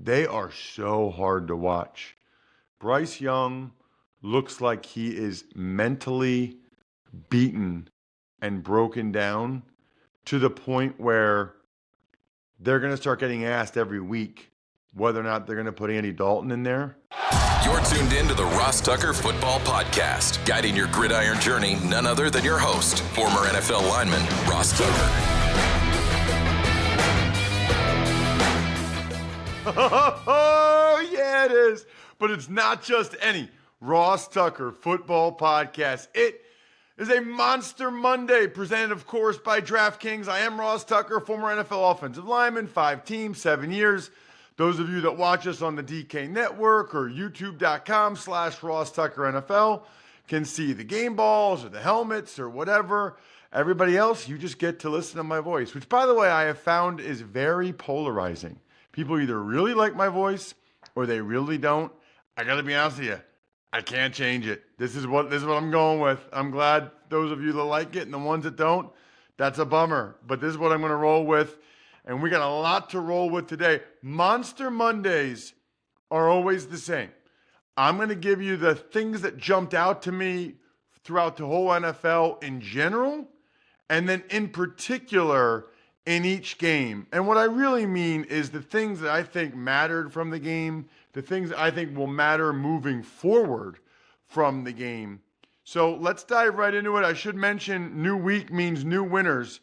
they are so hard to watch. Bryce Young looks like he is mentally beaten and broken down to the point where they're going to start getting asked every week whether or not they're going to put Andy Dalton in there. You're tuned in to the Ross Tucker Football Podcast, guiding your gridiron journey, none other than your host, former NFL lineman, Ross Tucker. Oh, yeah, it is. But it's not just any Ross Tucker Football Podcast. It is a Monster Monday, presented, of course, by DraftKings. I am Ross Tucker, former NFL offensive lineman, 5 teams, 7 years. Those of you that watch us on the DK Network or youtube.com/Ross Tucker NFL can see the game balls or the helmets or whatever. Everybody else, you just get to listen to my voice, which, by the way, I have found is very polarizing. People either really like my voice or they really don't. I got to be honest with you. I can't change it. This is what I'm going with. I'm glad those of you that like it and the ones that don't, that's a bummer. But this is what I'm going to roll with. And we got a lot to roll with today. Monster Mondays are always the same. I'm going to give you the things that jumped out to me throughout the whole NFL in general, and then in particular in each game. And what I really mean is the things that I think mattered from the game, the things that I think will matter moving forward from the game. So let's dive right into it. I should mention new week means new winners.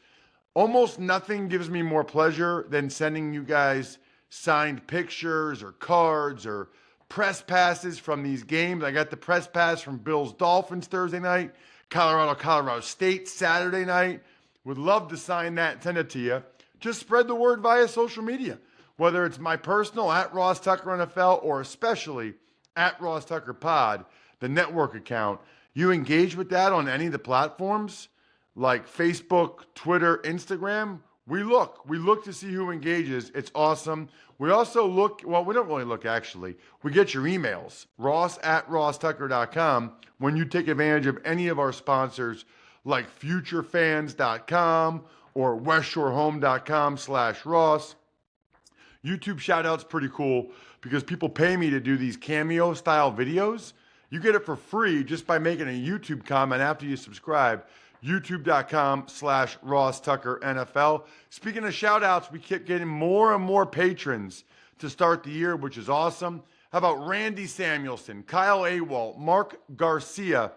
Almost nothing gives me more pleasure than sending you guys signed pictures or cards or press passes from these games. I got the press pass from Bills Dolphins Thursday night, Colorado State Saturday night. Would love to sign that and send it to you. Just spread the word via social media, whether it's my personal at Ross Tucker NFL or especially at Ross Tucker Pod, the network account. You engage with that on any of the platforms like Facebook, Twitter, Instagram. We look to see who engages. It's awesome. We also look, well, we don't really look actually. We get your emails, ross@rosstucker.com, when you take advantage of any of our sponsors like futurefans.com or westshorehome.com/Ross. YouTube shout-out's pretty cool because people pay me to do these cameo-style videos. You get it for free just by making a YouTube comment after you subscribe. YouTube.com/Ross Tucker NFL. Speaking of shout-outs, we keep getting more and more patrons to start the year, which is awesome. How about Randy Samuelson, Kyle Awalt, Mark Garcia,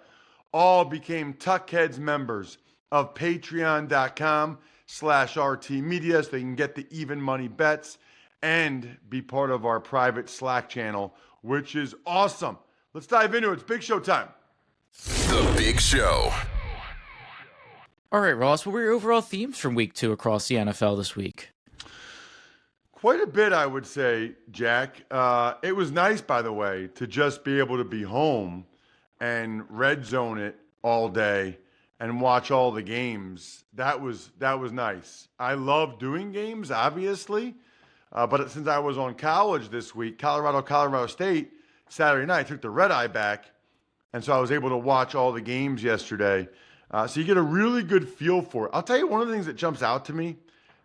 all became Tuckheads members of Patreon.com/RT Media so they can get the even money bets and be part of our private Slack channel, which is awesome. Let's dive into it. It's Big Show time. The Big Show. All right, Ross, what were your overall themes from week 2 across the NFL this week? Quite a bit, I would say, Jack. It was nice, by the way, to just be able to be home and red zone it all day and watch all the games. That was nice. I love doing games, obviously, but since I was on college this week, Colorado State, Saturday night, I took the red eye back, and so I was able to watch all the games yesterday. So you get a really good feel for it. I'll tell you one of the things that jumps out to me,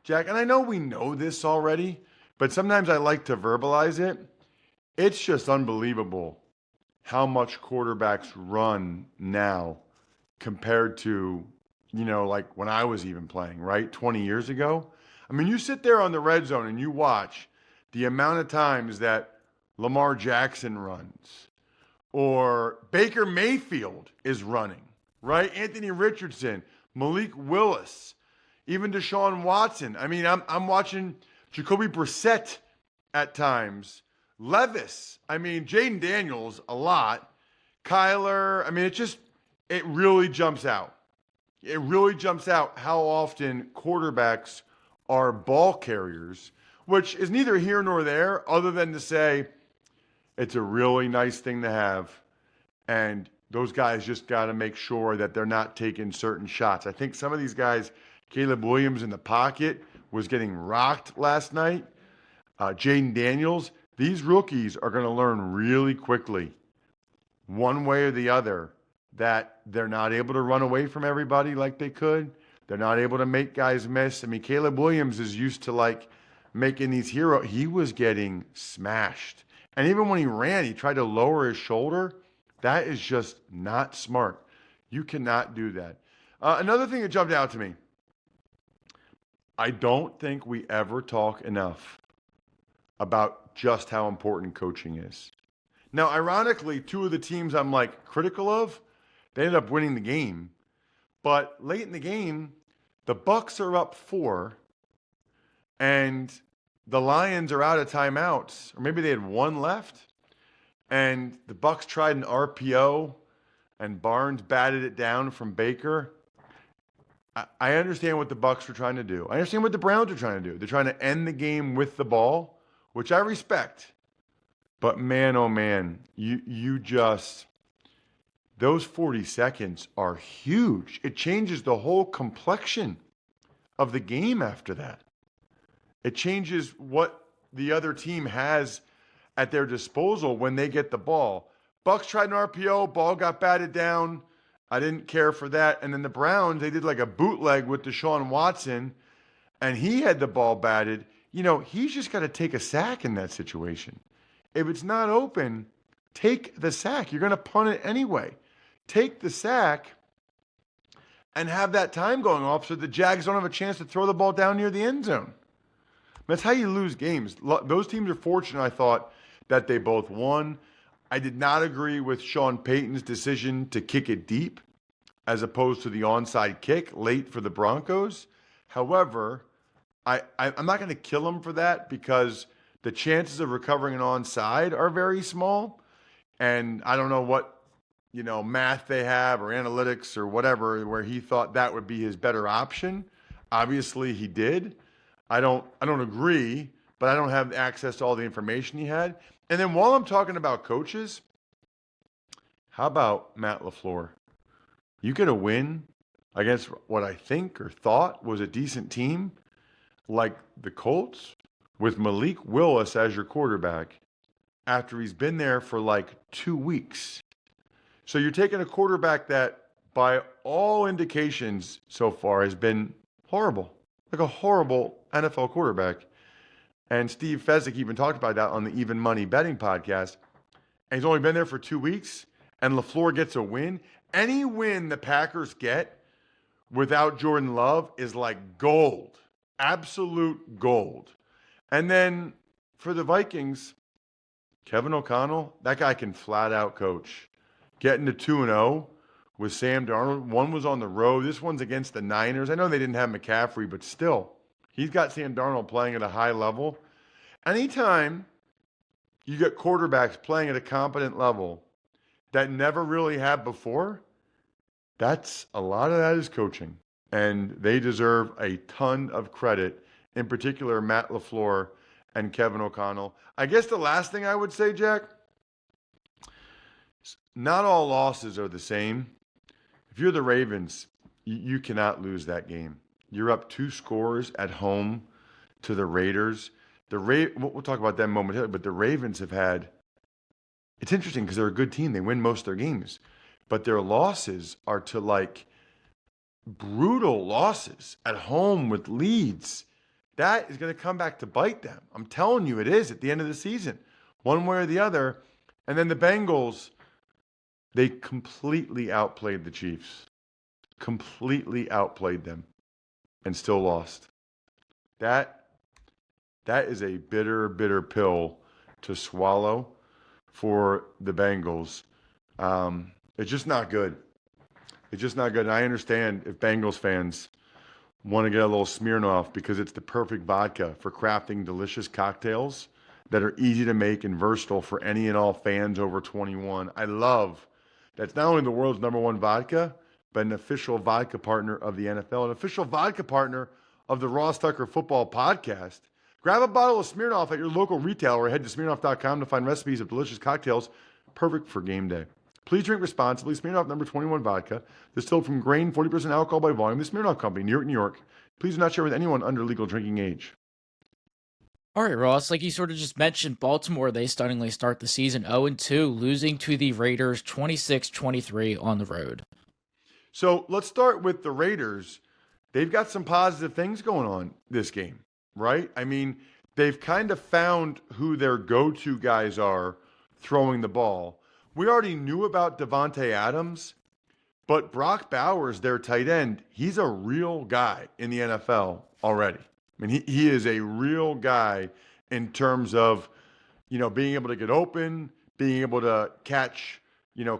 Jack, and I know we know this already, but sometimes I like to verbalize it. It's just unbelievable how much quarterbacks run now compared to, like when I was even playing, right? 20 years ago. I mean, you sit there on the red zone and you watch the amount of times that Lamar Jackson runs or Baker Mayfield is running. Right? Anthony Richardson, Malik Willis, even Deshaun Watson. I mean, I'm watching Jacoby Brissett at times. Levis. I mean, Jaden Daniels a lot. Kyler. I mean, it really jumps out. It really jumps out how often quarterbacks are ball carriers, which is neither here nor there other than to say it's a really nice thing to have. And those guys just got to make sure that they're not taking certain shots. I think some of these guys, Caleb Williams in the pocket was getting rocked last night. Jaden Daniels, these rookies are going to learn really quickly, one way or the other, that they're not able to run away from everybody like they could. They're not able to make guys miss. I mean, Caleb Williams is used to making these heroes. He was getting smashed. And even when he ran, he tried to lower his shoulder. That is just not smart. You cannot do that. Another thing that jumped out to me, I don't think we ever talk enough about just how important coaching is. Now, ironically, two of the teams I'm critical of, they ended up winning the game. But late in the game, the Bucs are up 4, and the Lions are out of timeouts, or maybe they had 1 left, and the Bucs tried an RPO, and Barnes batted it down from Baker. I understand what the Bucs were trying to do. I understand what the Browns are trying to do. They're trying to end the game with the ball, which I respect. But man, oh man, you just, those 40 seconds are huge. It changes the whole complexion of the game after that. It changes what the other team has at their disposal when they get the ball. Bucs tried an RPO, ball got batted down. I didn't care for that. And then the Browns, they did like a bootleg with Deshaun Watson, and he had the ball batted. He's just got to take a sack in that situation. If it's not open, take the sack. You're going to punt it anyway. Take the sack and have that time going off so the Jags don't have a chance to throw the ball down near the end zone. That's how you lose games. Those teams are fortunate, I thought, that they both won. I did not agree with Sean Payton's decision to kick it deep as opposed to the onside kick late for the Broncos. However, I'm not going to kill him for that because the chances of recovering an onside are very small. And I don't know what, math they have or analytics or whatever, where he thought that would be his better option. Obviously he did. I don't agree, but I don't have access to all the information he had. And then while I'm talking about coaches, how about Matt LaFleur? You get a win against what I think or thought was a decent team like the Colts with Malik Willis as your quarterback after he's been there for 2 weeks. So you're taking a quarterback that, by all indications so far, has been horrible, like a horrible NFL quarterback. And Steve Fezzik even talked about that on the Even Money Betting podcast. And he's only been there for 2 weeks, and LaFleur gets a win. Any win the Packers get without Jordan Love is like gold, absolute gold. And then for the Vikings, Kevin O'Connell, that guy can flat out coach. Getting to 2-0 with Sam Darnold. One was on the road. This one's against the Niners. I know they didn't have McCaffrey, but still, he's got Sam Darnold playing at a high level. Anytime you get quarterbacks playing at a competent level that never really have before, a lot of that is coaching. And they deserve a ton of credit, in particular Matt LaFleur and Kevin O'Connell. I guess the last thing I would say, Jack, not all losses are the same. If you're the Ravens, you cannot lose that game. You're up 2 scores at home to the Raiders. We'll talk about that momentarily, but the Ravens have had, it's interesting because they're a good team. They win most of their games, but their losses are to brutal losses at home with leads. That is going to come back to bite them. I'm telling you, it is at the end of the season, one way or the other. And then the Bengals, they completely outplayed the Chiefs, completely outplayed them, and still lost. That is a bitter, bitter pill to swallow for the Bengals. It's just not good. It's just not good. And I understand if Bengals fans want to get a little Smirnoff because it's the perfect vodka for crafting delicious cocktails that are easy to make and versatile for any and all fans over 21. I love that's not only the world's #1 vodka, but an official vodka partner of the NFL, an official vodka partner of the Ross Tucker Football Podcast. Grab a bottle of Smirnoff at your local retailer or head to Smirnoff.com to find recipes of delicious cocktails perfect for game day. Please drink responsibly. Smirnoff #21 vodka, distilled from grain, 40% alcohol by volume. The Smirnoff Company, New York, New York. Please do not share with anyone under legal drinking age. All right, Ross, like you sort of just mentioned, Baltimore, they stunningly start the season 0-2, losing to the Raiders 26-23 on the road. So let's start with the Raiders. They've got some positive things going on this game, right? I mean, they've kind of found who their go-to guys are throwing the ball. We already knew about Devontae Adams, but Brock Bowers, their tight end, he's a real guy in the NFL already. I mean, he is a real guy in terms of, being able to get open, being able to catch,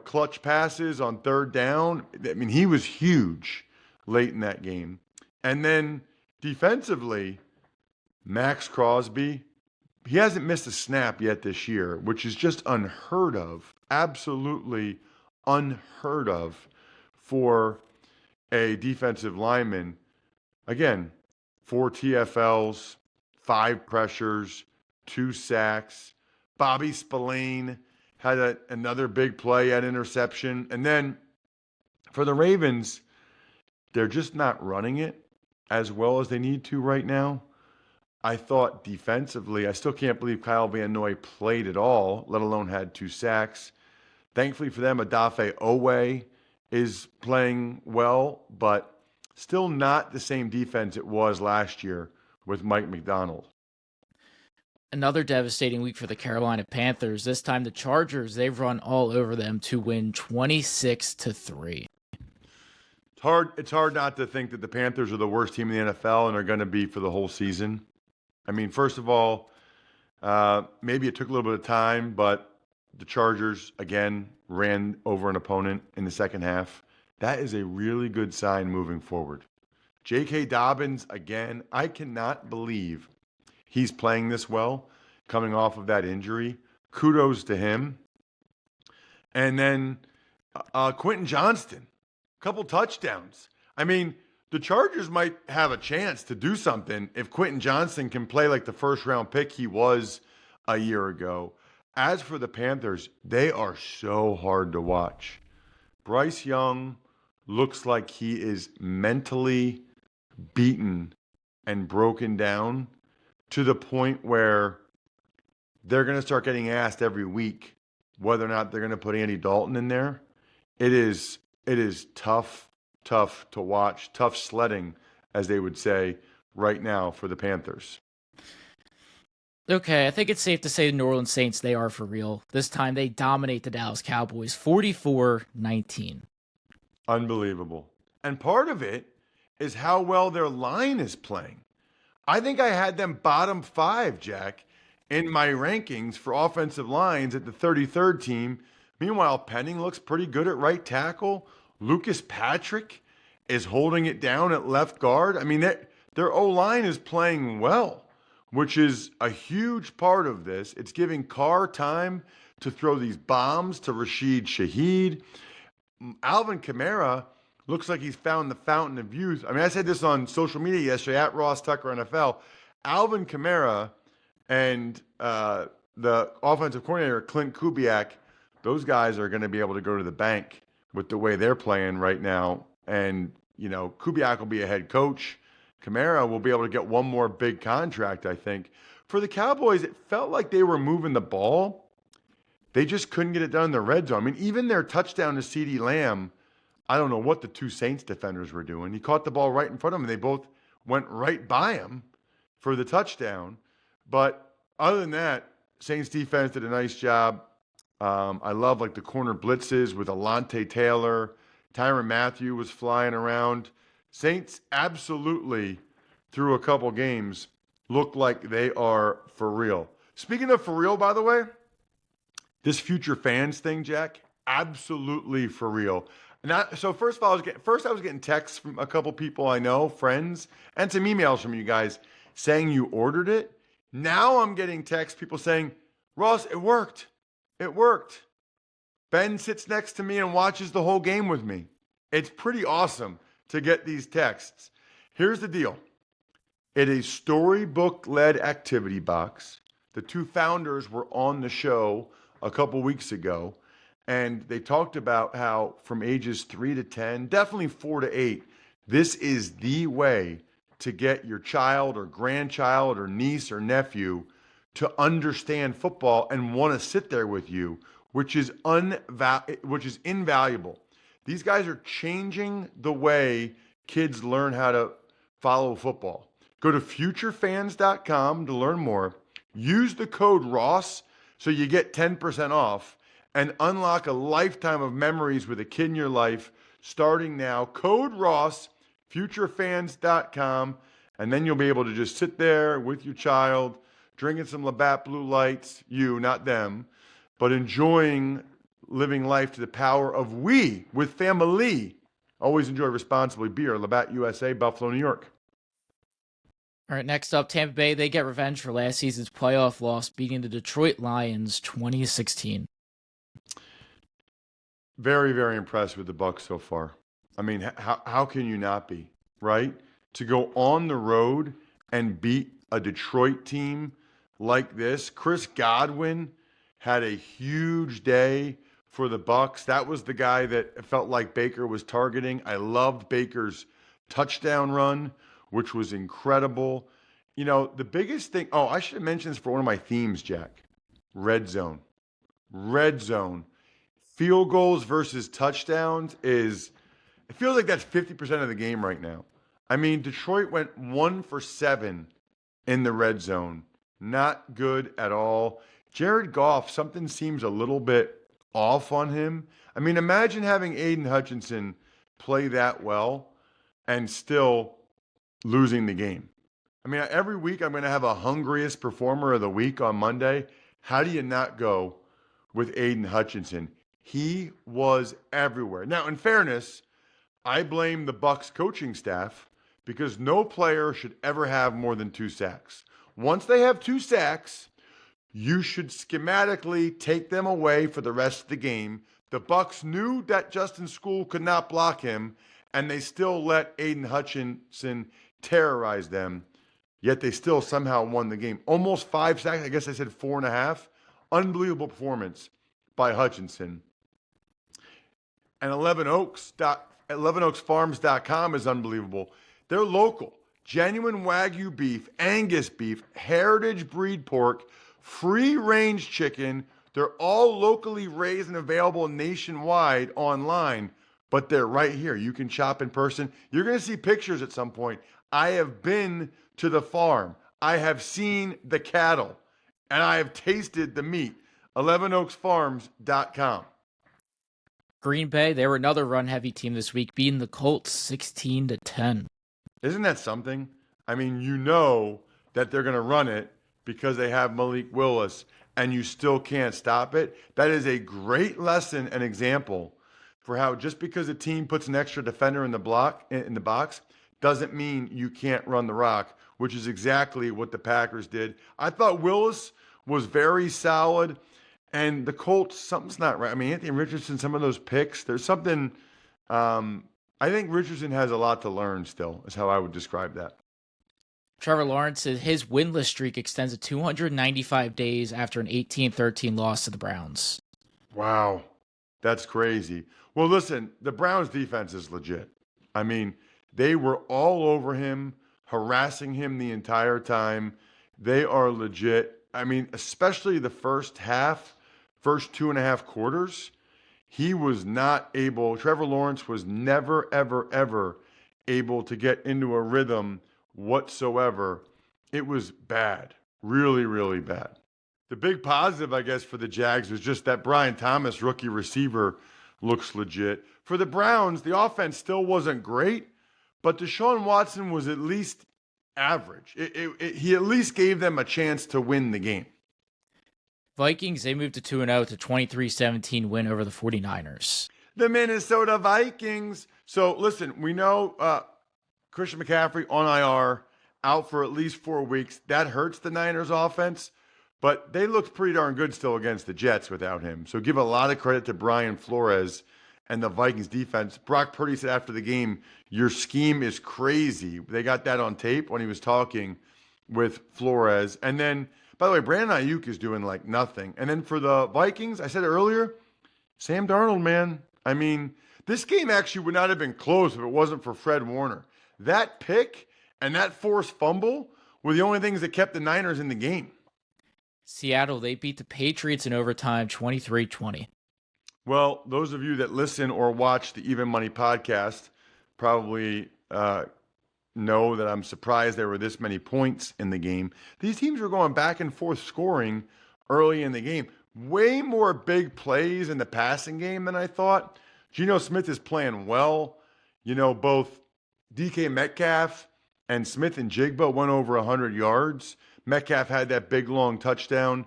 clutch passes on third down. I mean, he was huge late in that game. And then defensively, Max Crosby, he hasn't missed a snap yet this year, which is just unheard of, absolutely unheard of for a defensive lineman. Again, 4 TFLs, 5 pressures, 2 sacks. Bobby Spillane had another big play at interception. And then for the Ravens, they're just not running it as well as they need to right now. I thought defensively, I still can't believe Kyle Van Noy played at all, let alone had 2 sacks. Thankfully for them, Odafe Owe is playing well, but still not the same defense it was last year with Mike McDonald. Another devastating week for the Carolina Panthers. This time the Chargers, they've run all over them to win 26-3. It's hard not to think that the Panthers are the worst team in the NFL and are going to be for the whole season. I mean, first of all, maybe it took a little bit of time, but the Chargers, again, ran over an opponent in the second half. That is a really good sign moving forward. J.K. Dobbins, again, I cannot believe he's playing this well coming off of that injury. Kudos to him. And then Quentin Johnston, a couple touchdowns. I mean, the Chargers might have a chance to do something if Quentin Johnston can play like the first-round pick he was a year ago. As for the Panthers, they are so hard to watch. Bryce Young looks like he is mentally beaten and broken down to the point where they're going to start getting asked every week whether or not they're going to put Andy Dalton in there. It is tough to watch, tough sledding, as they would say right now for the Panthers. Okay, I think it's safe to say the New Orleans Saints, they are for real. This time they dominate the Dallas Cowboys 44-19. Unbelievable. And part of it is how well their line is playing. I think I had them bottom 5, Jack, in my rankings for offensive lines at the 33rd team. Meanwhile, Penning looks pretty good at right tackle. Lucas Patrick is holding it down at left guard. I mean, their O-line is playing well, which is a huge part of this. It's giving Carr time to throw these bombs to Rashid Shaheed. Alvin Kamara looks like he's found the fountain of youth. I mean, I said this on social media yesterday at Ross Tucker NFL. Alvin Kamara and the offensive coordinator, Clint Kubiak, those guys are going to be able to go to the bank with the way they're playing right now. And, Kubiak will be a head coach. Kamara will be able to get one more big contract, I think. For the Cowboys, it felt like they were moving the ball. They just couldn't get it done in the red zone. I mean, even their touchdown to CeeDee Lamb, I don't know what the 2 Saints defenders were doing. He caught the ball right in front of him, and they both went right by him for the touchdown. But other than that, Saints defense did a nice job. I love the corner blitzes with Alontae Taylor. Tyrann Mathieu was flying around. Saints absolutely, through a couple games, look like they are for real. Speaking of for real, by the way, this future fans thing, Jack, absolutely for real. So first of all, I was getting texts from a couple people I know, friends, and some emails from you guys saying you ordered it. Now I'm getting texts, people saying, Ross, it worked. It worked. Ben sits next to me and watches the whole game with me. It's pretty awesome to get these texts. Here's the deal. It is a storybook-led activity box. The 2 founders were on the show a couple weeks ago, and they talked about how from ages 3 to 10, definitely 4 to 8, this is the way to get your child or grandchild or niece or nephew to understand football and want to sit there with you, which is invaluable. These guys are changing the way kids learn how to follow football. Go to futurefans.com to learn more. Use the code Ross so you get 10% off and unlock a lifetime of memories with a kid in your life starting now. Code Ross, futurefans.com, and then you'll be able to just sit there with your child, drinking some Labatt Blue Lights, you, not them, but enjoying living life to the power of we with family. Always enjoy responsibly. Beer, Labatt USA, Buffalo, New York. All right, next up, Tampa Bay, they get revenge for last season's playoff loss, beating the Detroit Lions 2016. Very, very impressed with the Bucs so far. I mean, how can you not be, right? To go on the road and beat a Detroit team like this. Chris Godwin had a huge day for the Bucs. That was the guy that felt like Baker was targeting. I loved Baker's touchdown run, which was incredible. You know, the biggest thing, I should have mentioned this for one of my themes, Jack. Red zone. Red zone. Field goals versus touchdowns it feels like that's 50% of the game right now. I mean, Detroit went 1 for 7 in the red zone. Not good at all. Jared Goff, something seems a little bit off on him. I mean, imagine having Aiden Hutchinson play that well and still losing the game. I mean, every week I'm going to have a hungriest performer of the week on Monday. How do you not go with Aiden Hutchinson? He was everywhere. Now, in fairness, I blame the Bucs coaching staff because no player should ever have more than 2 sacks. Once they have 2 sacks, you should schematically take them away for the rest of the game. The Bucs knew that Justin School could not block him, and they still let Aiden Hutchinson terrorize them, yet they still somehow won the game. Almost 5 sacks. I guess I said 4.5. Unbelievable performance by Hutchinson. And 11oaksfarms.com is unbelievable. They're local. Genuine Wagyu beef, Angus beef, heritage breed pork, free-range chicken. They're all locally raised and available nationwide online, but they're right here. You can shop in person. You're going to see pictures at some point. I have been to the farm. I have seen the cattle, and I have tasted the meat. 11oaksfarms.com. Green Bay, they were another run-heavy team this week, beating the Colts 16-10. Isn't that something? I mean, you know that they're going to run it because they have Malik Willis, and you still can't stop it. That is a great lesson and example for how just because a team puts an extra defender in the box doesn't mean you can't run the rock, which is exactly what the Packers did. I thought Willis was very solid, and the Colts, something's not right. I mean, Anthony Richardson, some of those picks, there's something. I think Richardson has a lot to learn still, is how I would describe that. Trevor Lawrence said his winless streak extends to 295 days after an 18-13 loss to the Browns. Wow, that's crazy. Well, listen, the Browns defense is legit. I mean, they were all over him, harassing him the entire time. They are legit. I mean, especially the first 2.5 quarters, he was not able, Trevor Lawrence was never, ever, ever able to get into a rhythm whatsoever. It was bad, really, really bad. The big positive, I guess, for the Jags was just that Brian Thomas, rookie receiver, looks legit. For the Browns, the offense still wasn't great, but Deshaun Watson was at least average. He at least gave them a chance to win the game. Vikings, they moved to 2-0 to 23-17 win over the 49ers. The Minnesota Vikings. So, listen, we know Christian McCaffrey on IR, out for at least 4 weeks. That hurts the Niners offense, but they looked pretty darn good still against the Jets without him. So give a lot of credit to Brian Flores and the Vikings defense. Brock Purdy said after the game, your scheme is crazy. They got that on tape when he was talking with Flores. And then, by the way, Brandon Ayuk is doing like nothing. And then for the Vikings, I said it earlier, Sam Darnold, man. I mean, this game actually would not have been close if it wasn't for Fred Warner. That pick and that forced fumble were the only things that kept the Niners in the game. Seattle, they beat the Patriots in overtime 23-20. Well, those of you that listen or watch the Even Money podcast probably know that I'm surprised there were this many points in the game. These teams were going back and forth scoring early in the game. Way more big plays in the passing game than I thought. Geno Smith is playing well. Both DK Metcalf and Smith and Jigba went over 100 yards. Metcalf had that big, long touchdown.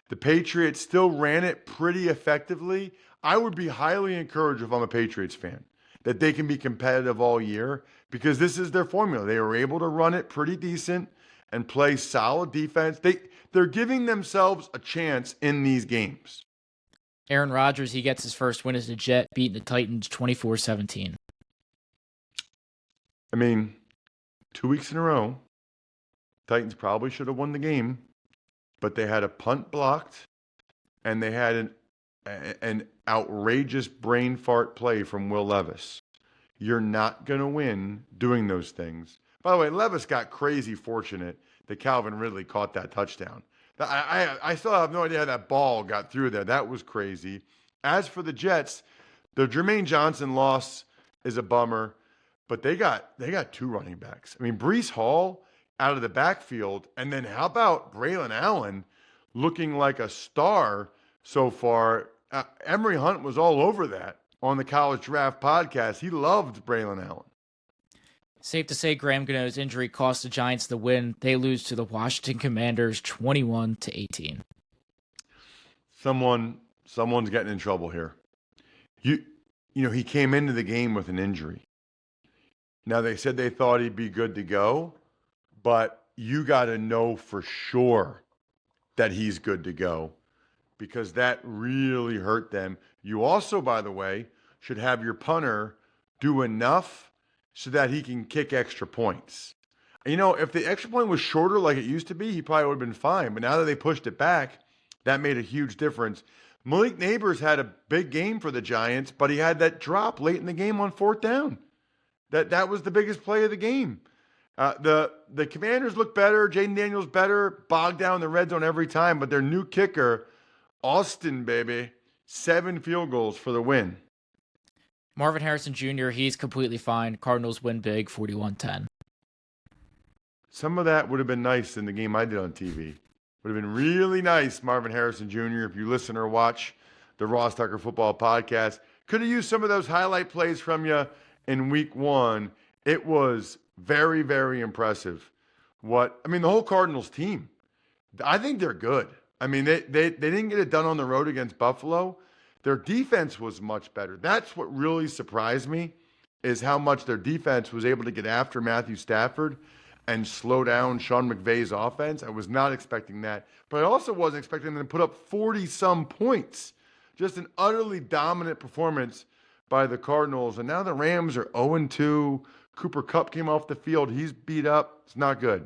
The Patriots still ran it pretty effectively. I would be highly encouraged if I'm a Patriots fan that they can be competitive all year because this is their formula. They were able to run it pretty decent and play solid defense. They're giving themselves a chance in these games. Aaron Rodgers, he gets his first win as a Jet, beating the Titans 24-17. I mean, 2 weeks in a row, Titans probably should have won the game, but they had a punt blocked, and they had an outrageous brain fart play from Will Levis. You're not going to win doing those things. By the way, Levis got crazy fortunate that Calvin Ridley caught that touchdown. I still have no idea how that ball got through there. That was crazy. As for the Jets, the Jermaine Johnson loss is a bummer, but they got two running backs. I mean, Breece Hall out of the backfield, and then how about Braylon Allen looking like a star so far? Emory Hunt was all over that on the College Draft podcast. He loved Braylon Allen. Safe to say Graham Gano's injury cost the Giants the win. They lose to the Washington Commanders 21-18. Someone's getting in trouble here. He came into the game with an injury. Now they said they thought he'd be good to go, but you got to know for sure that he's good to go because that really hurt them. You also, by the way, should have your punter do enough so that he can kick extra points. If the extra point was shorter like it used to be, he probably would have been fine. But now that they pushed it back, that made a huge difference. Malik Neighbors had a big game for the Giants, but he had that drop late in the game on fourth down. That was the biggest play of the game. The Commanders look better. Jaden Daniels better. Bogged down the red zone every time. But their new kicker, Austin, baby, 7 field goals for the win. Marvin Harrison Jr., he's completely fine. Cardinals win big, 41-10. Some of that would have been nice in the game I did on TV. Would have been really nice, Marvin Harrison Jr., if you listen or watch the Ross Tucker Football Podcast. Could have used some of those highlight plays from you in week 1. It was very, very impressive. The whole Cardinals team, I think they're good. I mean, they didn't get it done on the road against Buffalo. Their defense was much better. That's what really surprised me is how much their defense was able to get after Matthew Stafford and slow down Sean McVay's offense. I was not expecting that. But I also wasn't expecting them to put up 40-some points. Just an utterly dominant performance by the Cardinals. And now the Rams are 0-2. Cooper Kupp came off the field. He's beat up. It's not good.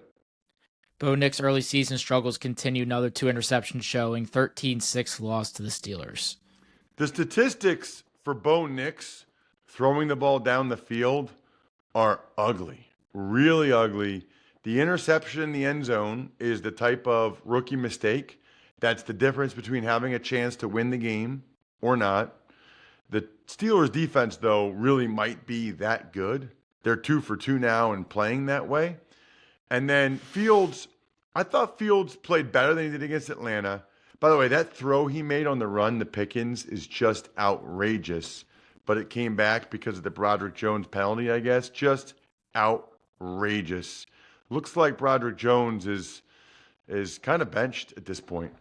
Bo Nix's early season struggles continue. Another 2 interceptions showing. 13-6 loss to the Steelers. The statistics for Bo Nix throwing the ball down the field are ugly, really ugly. The interception in the end zone is the type of rookie mistake. That's the difference between having a chance to win the game or not. The Steelers' defense, though, really might be that good. They're 2 for 2 now and playing that way. And then Fields, I thought Fields played better than he did against Atlanta. By the way, that throw he made on the run to Pickens is just outrageous. But it came back because of the Broderick Jones penalty, I guess. Just outrageous. Looks like Broderick Jones is kind of benched at this point.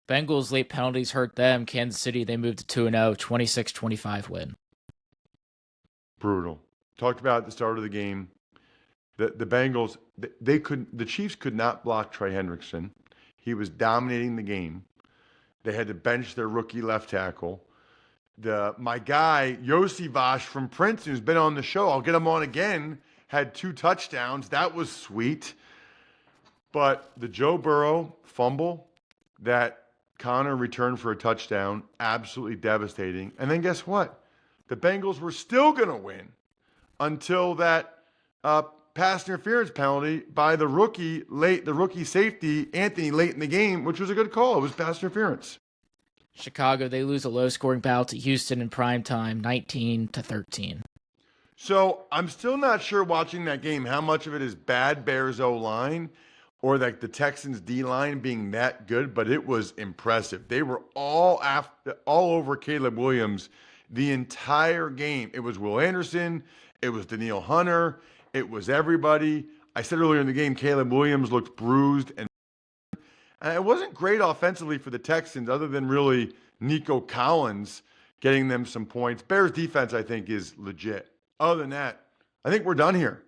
Bengals' late penalties hurt them. Kansas City, they moved to 2-0, 26-25 win. Brutal. Talked about at the start of the game. The Bengals, the Chiefs could not block Trey Hendrickson. He was dominating the game. They had to bench their rookie left tackle. My guy, Yossi Vash from Princeton, who's been on the show, I'll get him on again, had 2 touchdowns. That was sweet. But the Joe Burrow fumble that Connor returned for a touchdown, absolutely devastating. And then guess what? The Bengals were still going to win until that pass interference penalty by the rookie safety, Anthony, late in the game, which was a good call. It was pass interference. Chicago, they lose a low-scoring battle to Houston in primetime, 19-13. So I'm still not sure watching that game how much of it is bad Bears O-line or like the Texans D-line being that good, but it was impressive. They were all over Caleb Williams the entire game. It was Will Anderson, it was Danielle Hunter, it was everybody. I said earlier in the game, Caleb Williams looked bruised and it wasn't great offensively for the Texans other than really Nico Collins getting them some points. Bears defense, I think, is legit. Other than that, I think we're done here.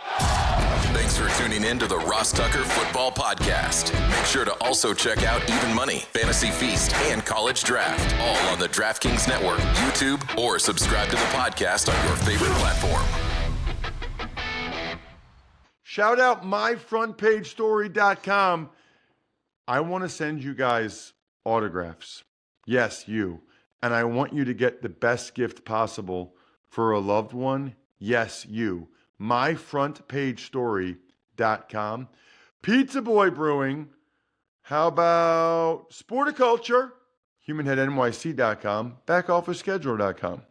Thanks for tuning in to the Ross Tucker Football Podcast. Make sure to also check out Even Money, Fantasy Feast, and College Draft, all on the DraftKings Network, YouTube, or subscribe to the podcast on your favorite platform. Shout out myfrontpagestory.com. I want to send you guys autographs. Yes, you. And I want you to get the best gift possible for a loved one. Yes, you. myfrontpagestory.com. Pizza Boy Brewing. How about Sporticulture? HumanHeadNYC.com. BackOfficeScheduler.com.